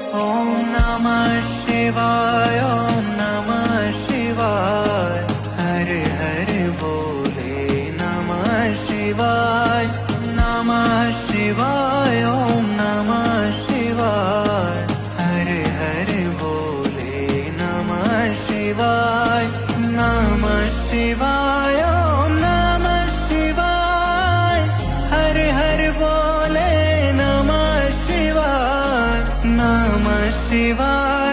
ओम नमः शिवाय, ओम नमः शिवाय। हर हर बोले नमः शिवाय, नमः शिवाय, ओम नमः शिवाय। हर हर बोले नमः शिवाय, नमः शिवाय, ओम नमः शिवाय। हर हर बोले नमः शिवाय, नमः शिवाय।